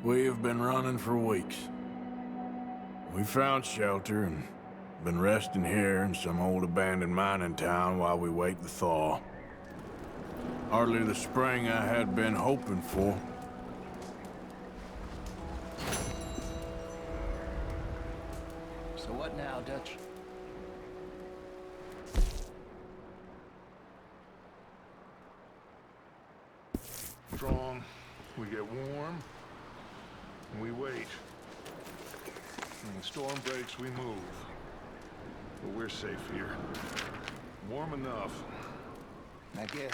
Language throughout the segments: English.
We have been running for weeks. We found shelter and been resting here in some old abandoned mining town while we wait the thaw. Hardly the spring I had been hoping for. So what now, Dutch? Strong, we get warm, and we wait. When the storm breaks, we move. But we're safe here. Warm enough. I guess.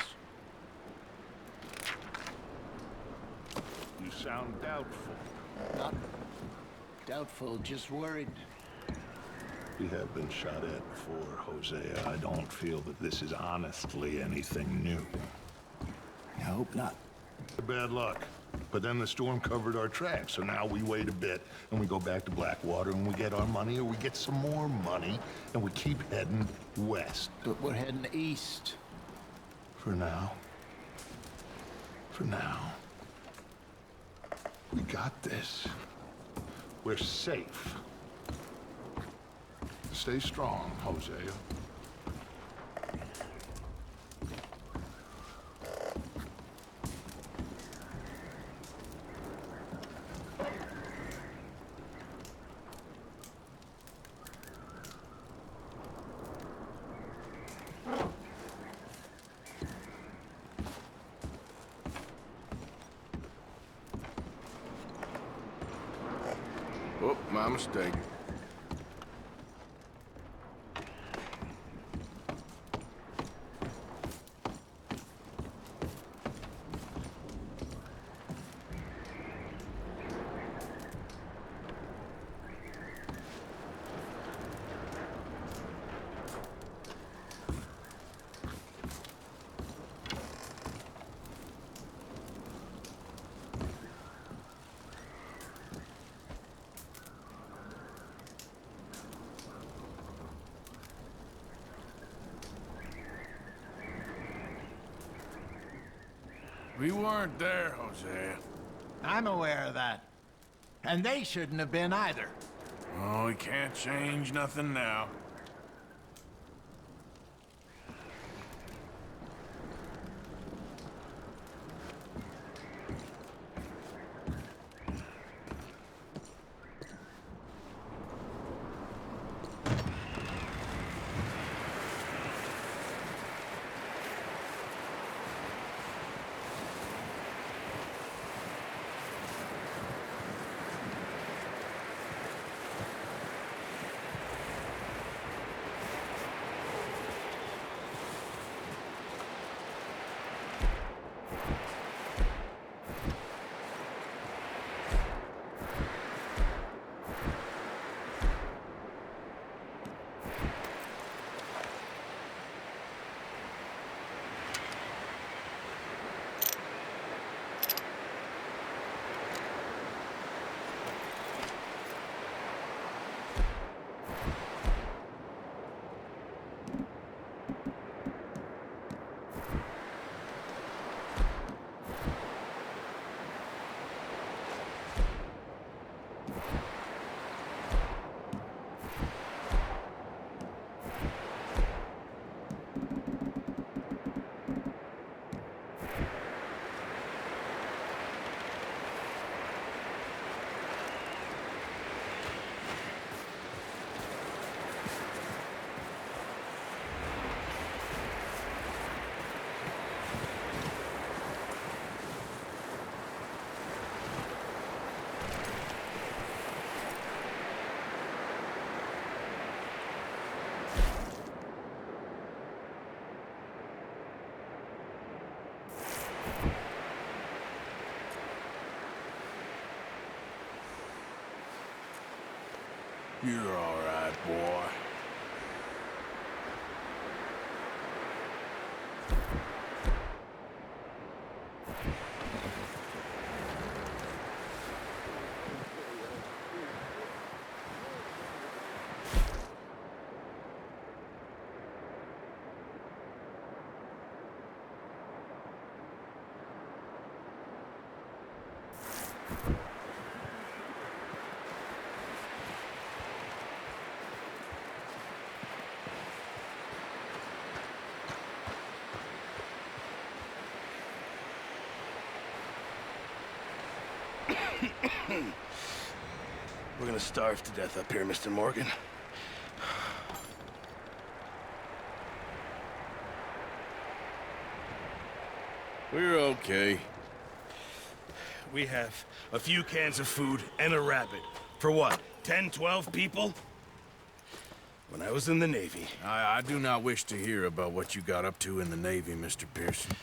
You sound doubtful. Not doubtful, just worried. We have been shot at before, Hosea. I don't feel that this is honestly anything new. I hope not. Bad luck. But then the storm covered our tracks, so now we wait a bit, and we go back to Blackwater, and we get our money, or we get some more money, and we keep heading west. But we're heading east. For now. For now. We got this. We're safe. Stay strong, Hosea. Oh, my mistake. We weren't there, Hosea. I'm aware of that. And they shouldn't have been either. Oh, we can't change nothing now. You're all right, boy. We're gonna starve to death up here, Mr. Morgan. We're okay. We have a few cans of food and a rabbit. For what, 10, 12 people? When I was in the Navy... I do not wish to hear about what you got up to in the Navy, Mr. Pearson.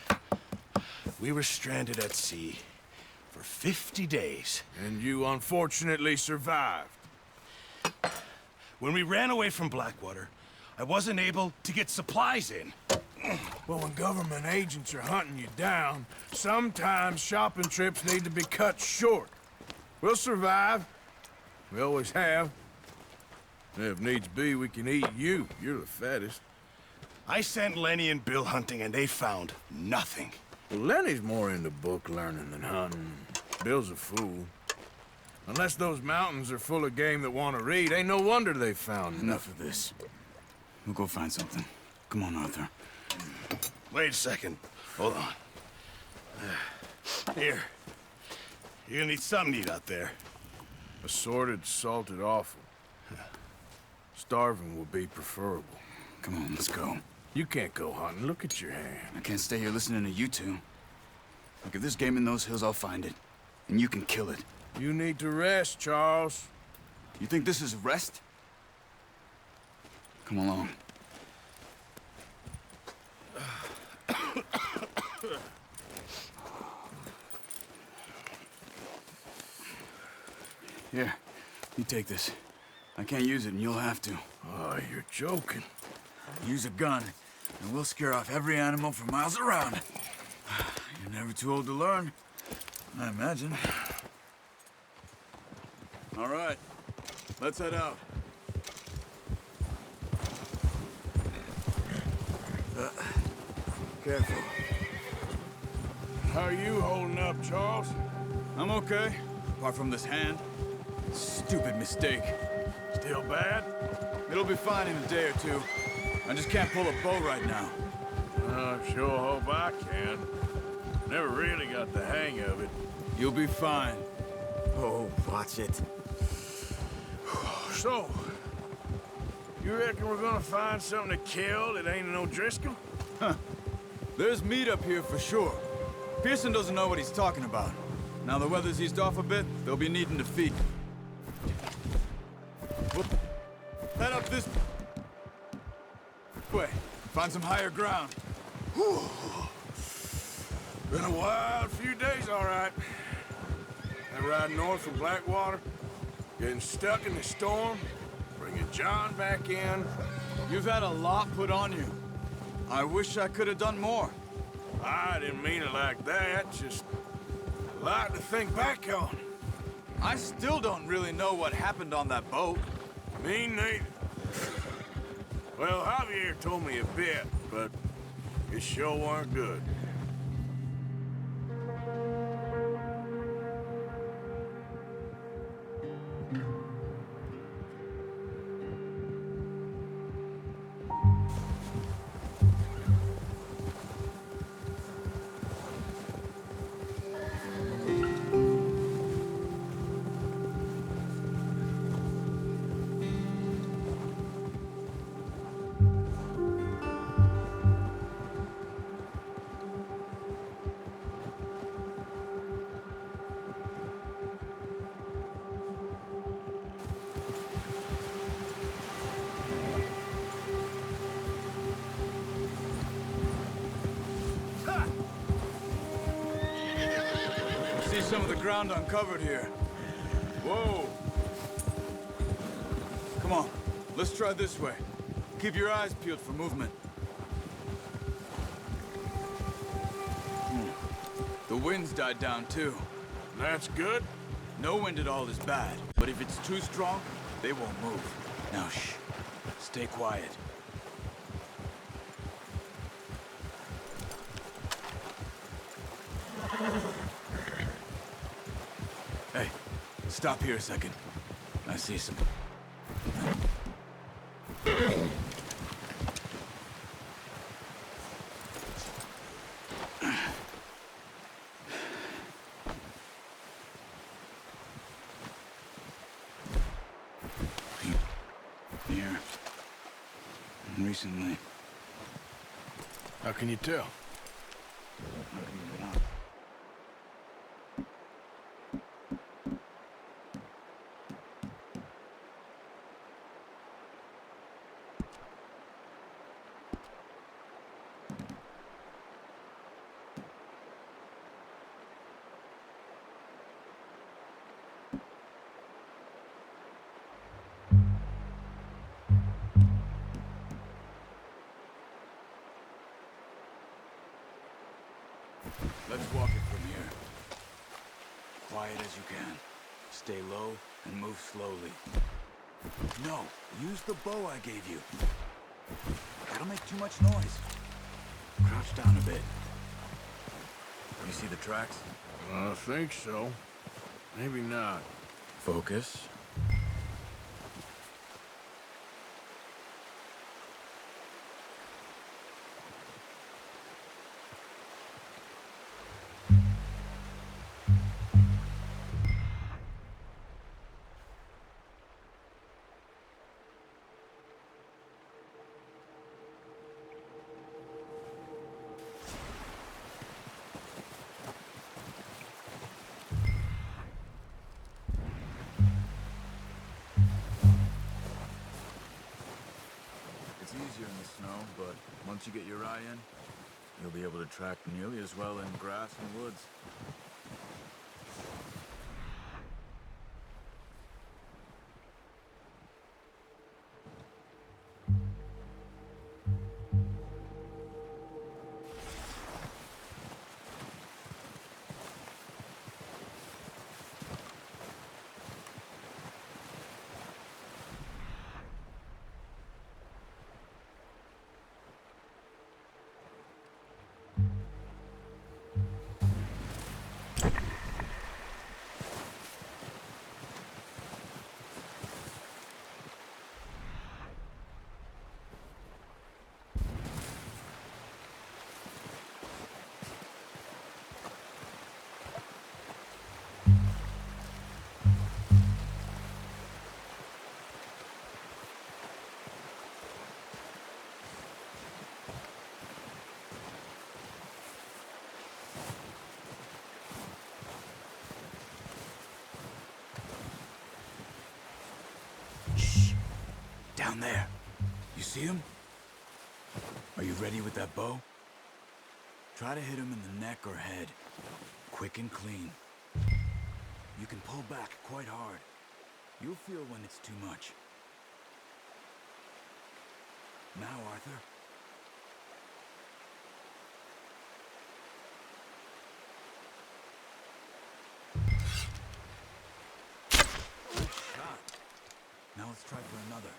We were stranded at sea for 50 days. And you unfortunately survived. When we ran away from Blackwater, I wasn't able to get supplies in. Well, when government agents are hunting you down, sometimes shopping trips need to be cut short. We'll survive. We always have. And if needs be, we can eat you. You're the fattest. I sent Lenny and Bill hunting, and they found nothing. Well, Lenny's more into book learning than hunting. Bill's a fool. Unless those mountains are full of game that want to read, ain't no wonder they found Enough of this. We'll go find something. Come on, Arthur. Wait a second. Hold on. Here. You're gonna need something to eat out there. assorted, salted offal. Starving would be preferable. Come on, let's go. You can't go hunting. Look at your hand. I can't stay here listening to you two. Look, if there's game in those hills, I'll find it. And you can kill it. You need to rest, Charles. You think this is rest? Come along. Here, you take this. I can't use it, and you'll have to. Oh, you're joking. Use a gun, and we'll scare off every animal for miles around. You're never too old to learn, I imagine. All right, let's head out. Careful. How are you holding up, Charles? I'm okay, apart from this hand. Stupid mistake. Still bad? It'll be fine in a day or two. I just can't pull a bow right now. I sure hope I can. Never really got the hang of it. You'll be fine. Oh, watch it. So, you reckon we're gonna find something to kill that ain't no Driscoll? There's meat up here for sure. Pearson doesn't know what he's talking about. Now the weather's eased off a bit, they'll be needing to feed. We'll head up this way. Find some higher ground. Whew. Been a wild few days, all right. That ride north from Blackwater, getting stuck in the storm, bringing John back in. You've had a lot put on you. I wish I could have done more. I didn't mean it like that, just a lot to think back on. I still don't really know what happened on that boat. Me neither. Well, Javier told me a bit, but it sure weren't good. See some of the ground uncovered here. Whoa! Come on, let's try this way. Keep your eyes peeled for movement. The wind's died down too. That's good. No wind at all is bad, but if it's too strong, they won't move. Now shh, stay quiet. Hey, stop here a second. I see some. recently. How can you tell? Let's walk it from here. Quiet as you can. Stay low and move slowly. No, use the bow I gave you. That'll make too much noise. Crouch down a bit. You see the tracks? I think so. Maybe not. Focus. It's easier in the snow, but once you get your eye in, you'll be able to track nearly as well in grass and woods. Down there. You see him? Are you ready with that bow? Try to hit him in the neck or head. Quick and clean. You can pull back quite hard. You'll feel when it's too much. Now, Arthur. Good shot. Now let's try for another.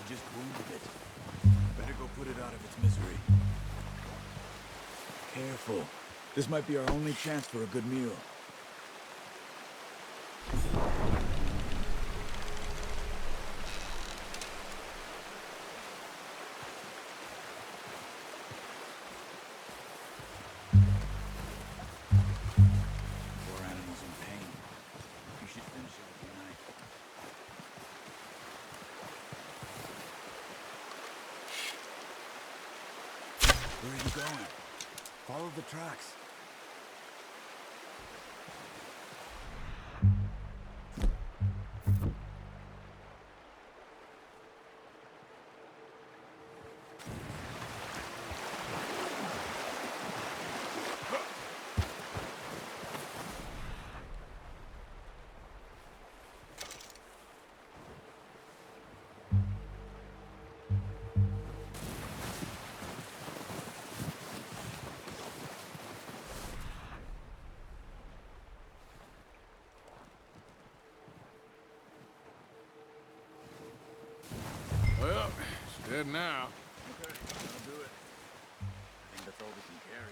Just wounded it. Better go put it out of its misery. Careful. This might be our only chance for a good meal. Poor animal's in pain. You should finish it with your knife. Where are you going? Follow the tracks. Head now. Okay, that'll do it. I think that's all we can carry.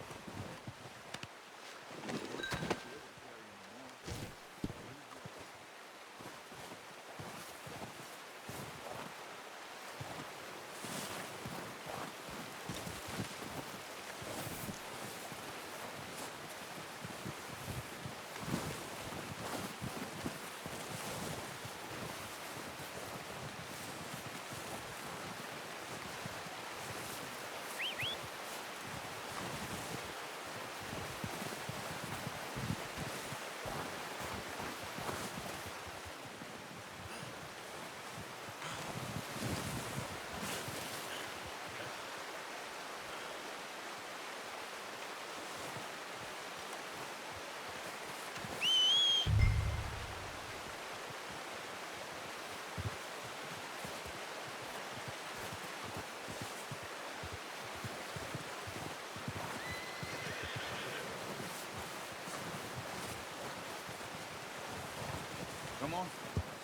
Come on,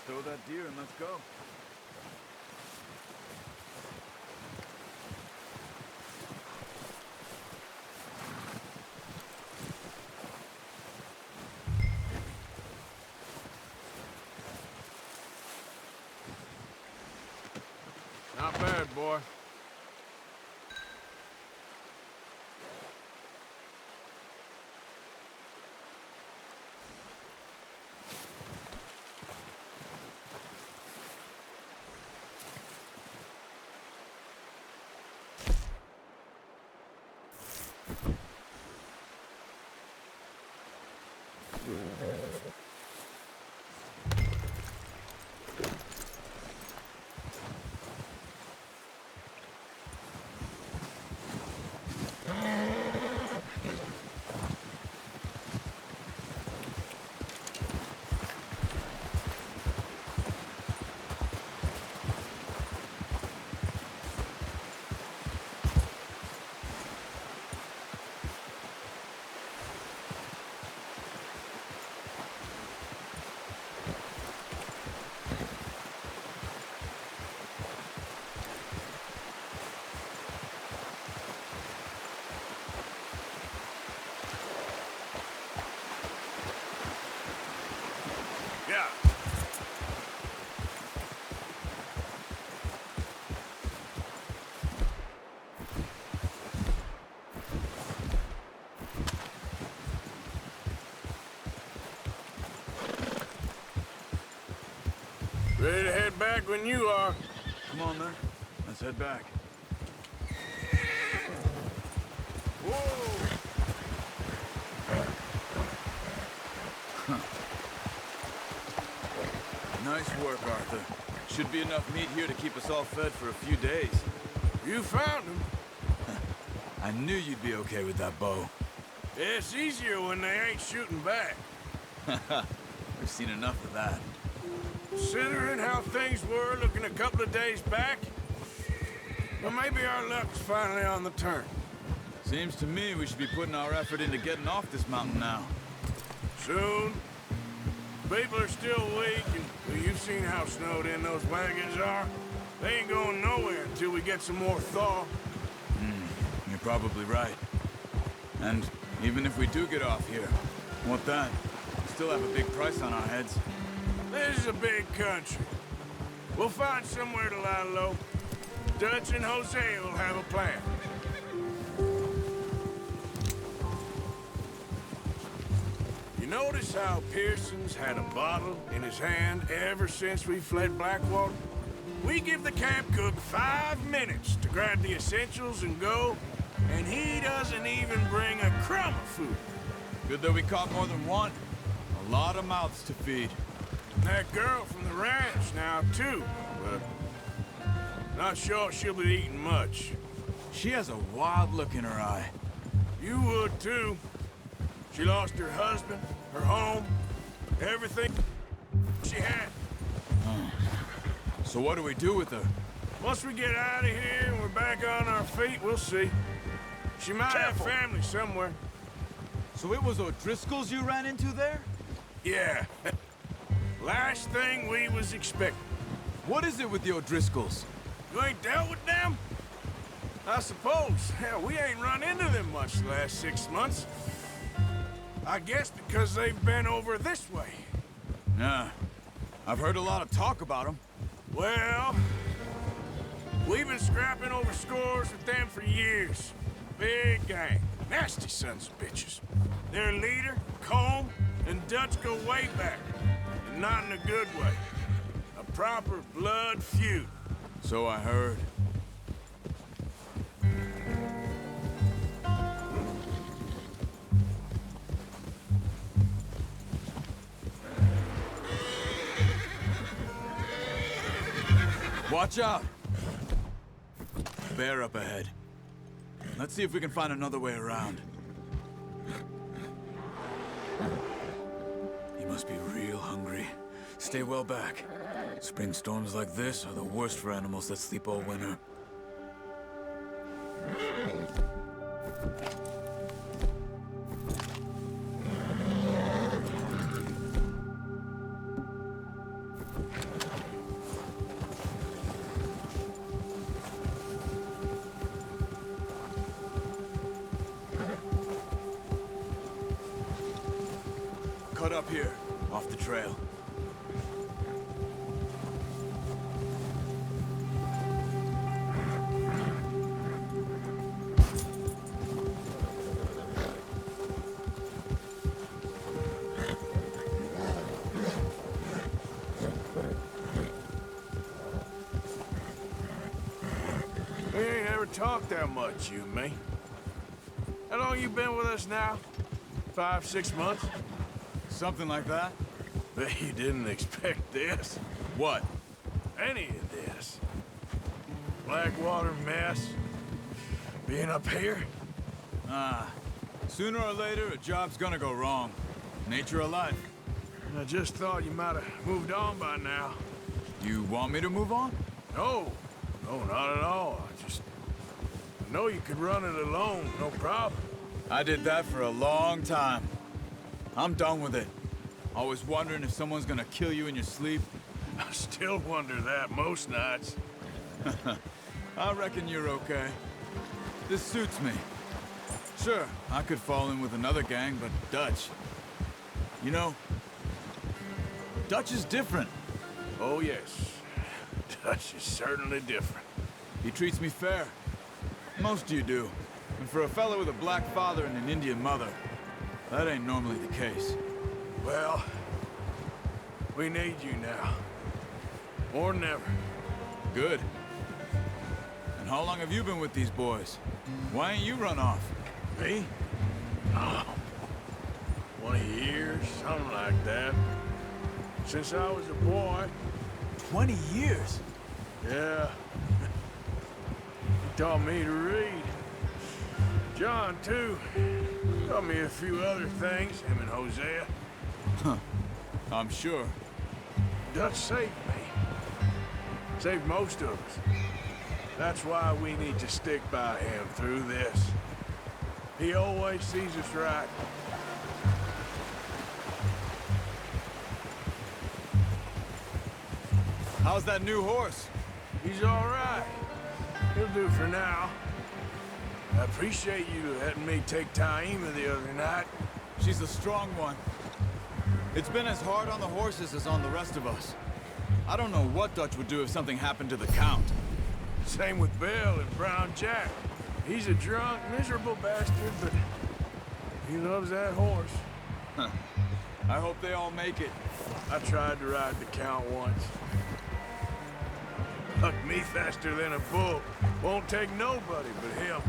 stow that deer and let's go. Not bad, boy. Yeah. Ready to head back when you are. Come on then, let's head back. Whoa! Nice work, Arthur. Should be enough meat here to keep us all fed for a few days. You found him. I knew you'd be okay with that bow. It's easier when they ain't shooting back. We've seen enough of that. Considering how things were looking a couple of days back, well, maybe our luck's finally on the turn. Seems to me we should be putting our effort into getting off this mountain now. Soon. People are still weak, and well, you've seen how snowed in those wagons are. They ain't going nowhere until we get some more thaw. You're probably right. And even if we do get off here, what then? We still have a big price on our heads. This is a big country. We'll find somewhere to lie low. Dutch and Hosea will have a plan. You notice how Pearson's had a bottle in his hand ever since we fled Blackwater? We give the camp cook 5 minutes to grab the essentials and go, and he doesn't even bring a crumb of food. Good that we caught more than one. A lot of mouths to feed. And that girl from the ranch now, too, but not sure she'll be eating much. She has a wild look in her eye. You would, too. She lost her husband, her home, everything she had. So what do we do with her? Once we get out of here and we're back on our feet, we'll see. She might have family somewhere. So it was O'Driscoll's you ran into there? Yeah. Last thing we was expecting. What is it with the O'Driscolls? You ain't dealt with them? I suppose. Hell, we ain't run into them much the last 6 months. I guess because they've been over this way. Nah. I've heard a lot of talk about them. Well, we've been scrapping over scores with them for years. Big gang. Nasty sons of bitches. Their leader, Colm, and Dutch go way back. And not in a good way. A proper blood feud. So I heard. Watch out! Bear up ahead. Let's see if we can find another way around. You must be real hungry. Stay well back. Spring storms like this are the worst for animals that sleep all winter. Cut up here, off the trail. We ain't ever talked that much, you and me. How long you been with us now? 5, 6 months? Something like that? Bet you didn't expect this. What? Any of this. Blackwater mess. Being up here? Sooner or later, a job's gonna go wrong. Nature of life. I just thought you might have moved on by now. You want me to move on? No. No, not at all. I know you could run it alone, no problem. I did that for a long time. I'm done with it. Always wondering if someone's gonna kill you in your sleep. I still wonder that most nights. I reckon you're okay. This suits me. Sure, I could fall in with another gang, but Dutch... You know, Dutch is different. Oh, yes. Dutch is certainly different. He treats me fair. Most of you do. And for a fella with a black father and an Indian mother, that ain't normally the case. Well, we need you now. More than ever. Good. And how long have you been with these boys? Why ain't you run off? Me? Oh, 20 years, something like that. Since I was a boy. 20 years? Yeah. He taught me to read. John, too. Taught me a few other things, him and Hosea. I'm sure. Dutch saved me. Saved most of us. That's why we need to stick by him through this. He always sees us right. How's that new horse? He's all right. He'll do for now. I appreciate you letting me take Taima the other night. She's a strong one. It's been as hard on the horses as on the rest of us. I don't know what Dutch would do if something happened to the Count. Same with Bill and Brown Jack. He's a drunk, miserable bastard, but he loves that horse. I hope they all make it. I tried to ride the Count once. Hucked me faster than a bull. Won't take nobody but him.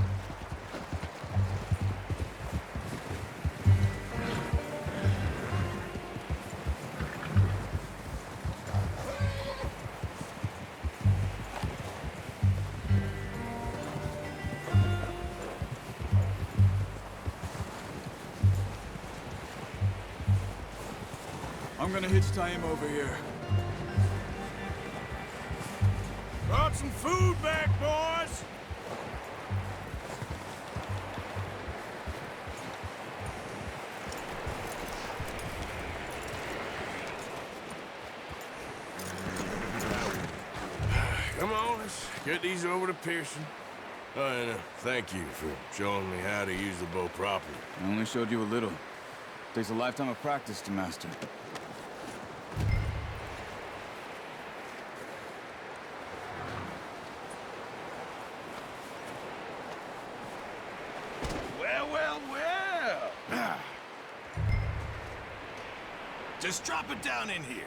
I'm gonna hitch Taima over here. Brought some food back, boys! Come on, let's get these over to Pearson. Oh, and thank you for showing me how to use the bow properly. I only showed you a little. Takes a lifetime of practice to master. Well, well, well. Just drop it down in here.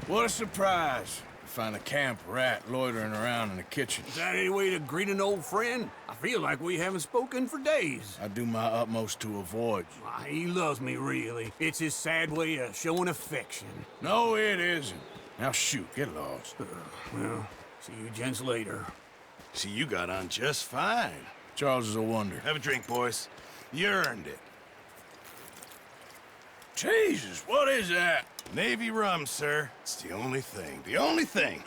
What a surprise. To find a camp rat loitering around in the kitchen. Is that any way to greet an old friend? I feel like we haven't spoken for days. I do my utmost to avoid you. Why, he loves me, really. It's his sad way of showing affection. No, it isn't. Now shoot, get lost. Well, see you gents later. See, you got on just fine. Charles is a wonder. Have a drink, boys. You earned it. Jesus, what is that? Navy rum, sir. It's the only thing. The only thing.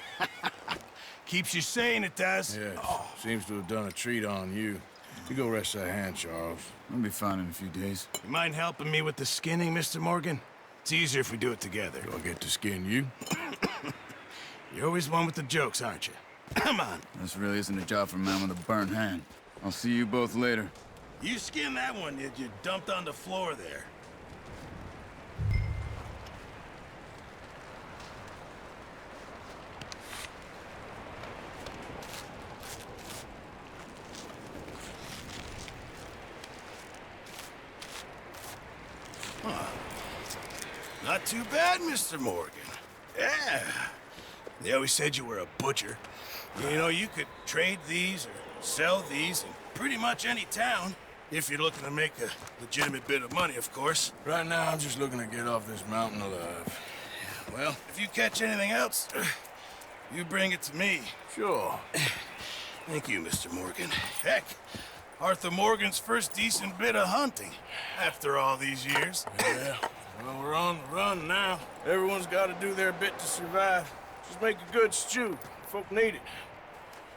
Keeps you sane, it does. Yes, seems to have done a treat on you. You go rest that hand, Charles. I'll be fine in a few days. You mind helping me with the skinning, Mr. Morgan? It's easier if we do it together. Do I get to skin you? You're always one with the jokes, aren't you? Come on. This really isn't a job for a man with a burnt hand. I'll see you both later. You skinned that one that you dumped on the floor there. Not too bad, Mr. Morgan. Yeah. They always said you were a butcher. You know, you could trade these or sell these in pretty much any town. If you're looking to make a legitimate bit of money, of course. Right now, I'm just looking to get off this mountain alive. Well, if you catch anything else, you bring it to me. Sure. Thank you, Mr. Morgan. Heck, Arthur Morgan's first decent bit of hunting after all these years. Yeah. Well, we're on the run now. Everyone's got to do their bit to survive. Just make a good stew. Folk need it.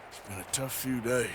It's been a tough few days.